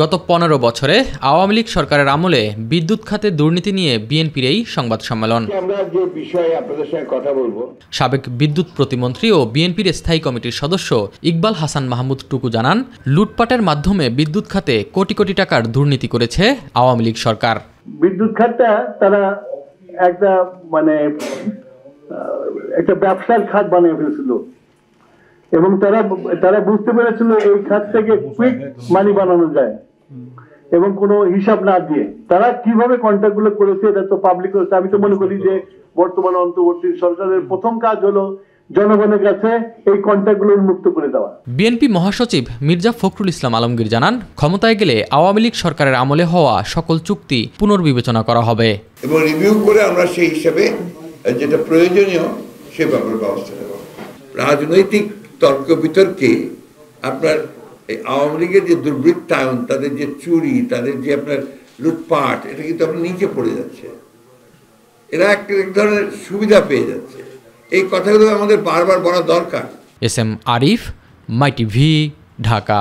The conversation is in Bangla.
গত 15 বছরে আওয়ামী লীগ সরকারের আমলে বিদ্যুৎ খাতে দুর্নীতি নিয়ে বিএনপির এই সংবাদ সম্মেলন। আমরা যে বিষয়ে আপনাদের সঙ্গে কথা বলবো, সাবেক বিদ্যুৎ প্রতিমন্ত্রী ও বিএনপির স্থায়ী কমিটির সদস্য ইকবাল হাসান মাহমুদ টুকু জানান, লুটপাটের মাধ্যমে বিদ্যুৎ খাতে কোটি কোটি টাকার দুর্নীতি করেছে আওয়ামী লীগ সরকার। বিদ্যুৎ খাতটা তারা একটা ব্যবসার খাত বানিয়ে ফেলেছিল এবং তারা বুঝতে পেরেছিল এই খাত থেকে কুইক মানি বানানো যায় এবং কোনো হিসাব না দিয়ে তারা কিভাবে কন্ট্রাক্ট গুলো করেছে এটা তো পাবলিক করেছে। আমি তো মনে করি যে বর্তমানে অন্তর্বর্তী সরকারের প্রথম কাজ হলো জনগণের কাছে এই কন্ট্রাক্টগুলো উন্মুক্ত করে দেওয়া। বিএনপি মহাসচিব মির্জা ফখরুল ইসলাম আলমগীর জানান, ক্ষমতায় গেলে আওয়ামী লীগ সরকারের আমলে হওয়া সকল চুক্তি পুনর্বিবেচনা করা হবে এবং রিভিউ করে আমরা সেই হিসাবে যেটা প্রয়োজনীয় সে ব্যাপারে ব্যবস্থা নেব। রাজনৈতিক তর্ক বিতর্কে আপনার এই আওয়ামী লীগের যে দুর্বৃত্তায়ন, তাদের যে চুরি, তাদের যে আপনার লুটপাট, এটা কিন্তু আপনার নিচে পড়ে যাচ্ছে। এরা এক ধরনের সুবিধা পেয়ে যাচ্ছে। এই কথাগুলো আমাদের বারবার বলা দরকার। এস এম আরিফ, মাই টিভি, ঢাকা।